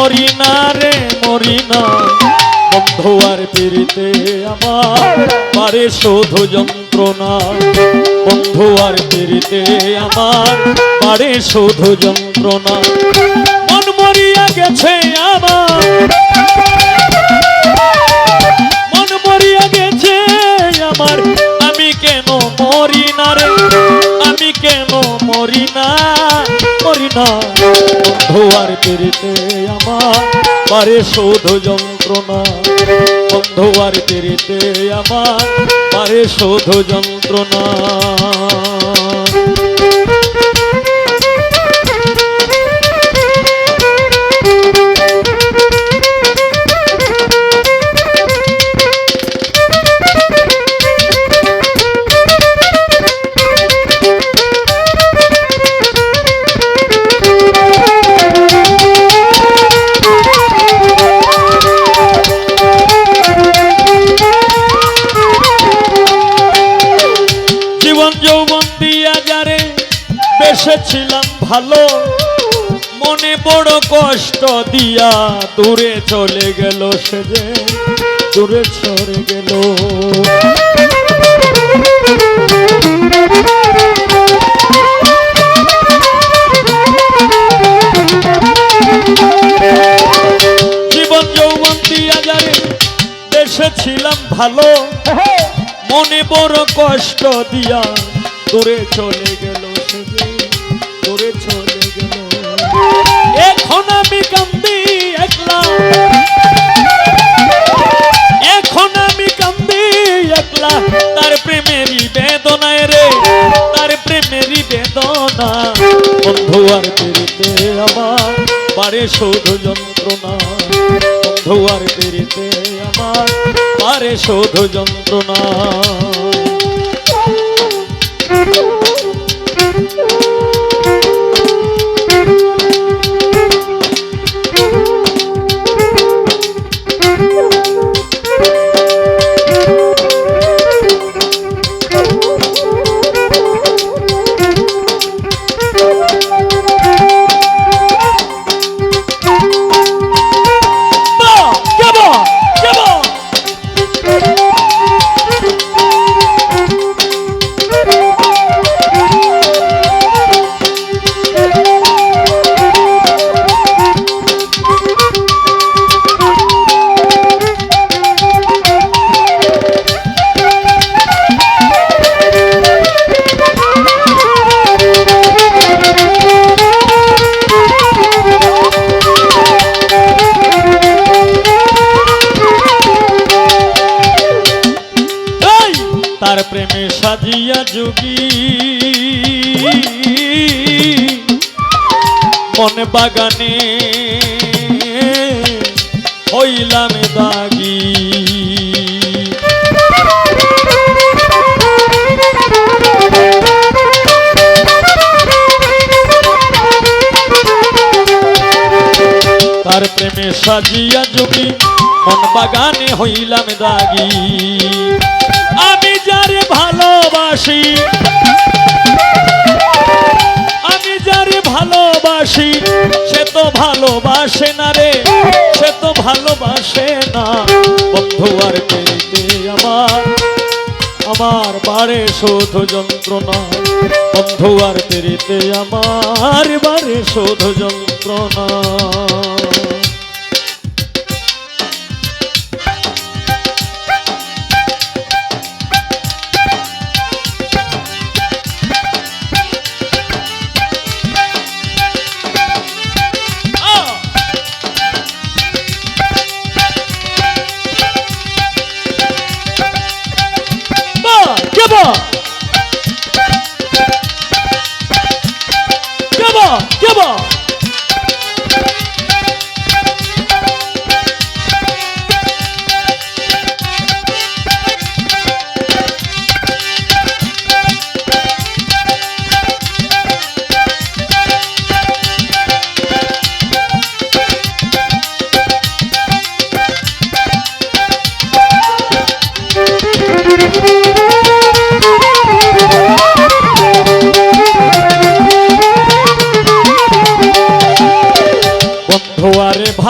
মরি না রে মরি না বন্ধু আর পিরিতে আমার পারে শুধু যন্ত্রণা বন্ধু আর পিরিতে আমার পারে শুধু যন্ত্রণা মন মরিয়া গেছে আমার মন মরিয়া গেছে আমার আমি কেন মরি না রে আমি কেন মরি না বন্ধু আর পিরিতে আমার পারে শুধু যন্ত্রণা বন্ধু আর পিরিতে আমার পারে শুধু যন্ত্রণা বেসেছিলাম ভালো মনে বড় কষ্ট দিয়া দূরে চলে গেল সে যে দূরে সরে গেল জীবন যৌবন দিয়া যারে বেসেছিলাম ভালো মনে বড় কষ্ট দিয়া দূরে চলে গেল দূরে চলে গেল এখন আমি কান্দি একলা এখন আমি কান্দি একলা তার প্রেমেরই বেদনায় রে তার প্রেমেরই বেদনা বন্ধু আর পিরিতে আমার পারে শুধু যন্ত্রণা বন্ধু আর পিরিতে আমার পারে শুধু যন্ত্রণা তার প্রেমে সাজিয়া যোগী মন বাগানে হইলাম দাগী তার প্রেমে সাজিয়া যোগী মন বাগানে হইলাম দাগী আমি যারে ভালোবাসি আমি যারে ভালোবাসি সে তো ভালোবাসে না রে সে তো ভালোবাসে না বন্ধু আর পিরিতে আমার বারে শুধু যন্ত্রণা বন্ধু আর পিরিতে আমার বারে শুধু যন্ত্রণা Come on!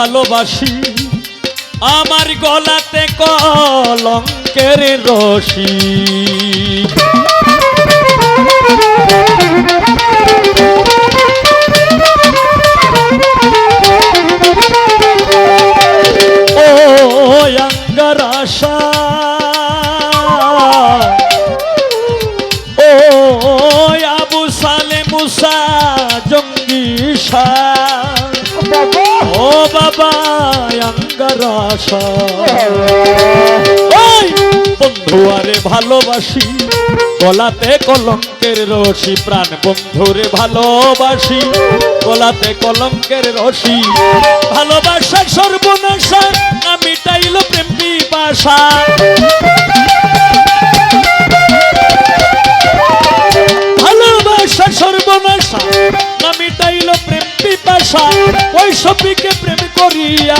ভালোবাসি আমার গলাতে কলঙ্কের রশি ও অঙ্গরাশা ও আবু সালে মুসা জঙ্গি ও বাবা অঙ্গরাশা বন্ধু আরে ভালোবাসি গলাতে কলঙ্কের রশি প্রাণ বন্ধুরে ভালোবাসি গলাতে কলঙ্কের রশি ভালোবাসা সর্বনাশা না মিটাইল প্রেম পিপাসা ভালোবাসা সর্বনাশা না মিটাইল প্রেম পিপাসা ওই সপিকে প্রেম করিয়া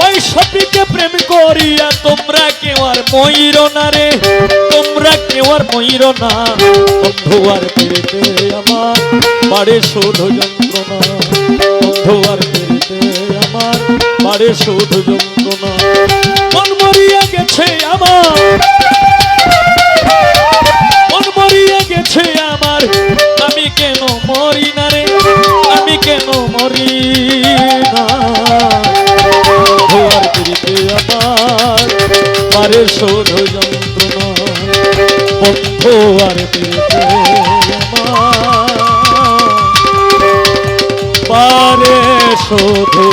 ওই সপিকে প্রেম করিয়া তোমরা কেউ আর ময়ূর না রে তোমরা কেউ আর ময়ূর না বন্ধু আর ফিরিতে আমার বাড়ে শুধু যন্ত্রণা বন্ধু আর ফিরিতে আমার বাড়ে শুধু যন্ত্রণা মন মরিয়া গেছে আমার মন মরিয়া গেছে আমার আমি কেন মরি না রে আমি কেন মরি না আর ফিরিতে আমার পারে শুধু যন্ত্রণা বন্ধু আর ফিরিতে আমার পারে শুধু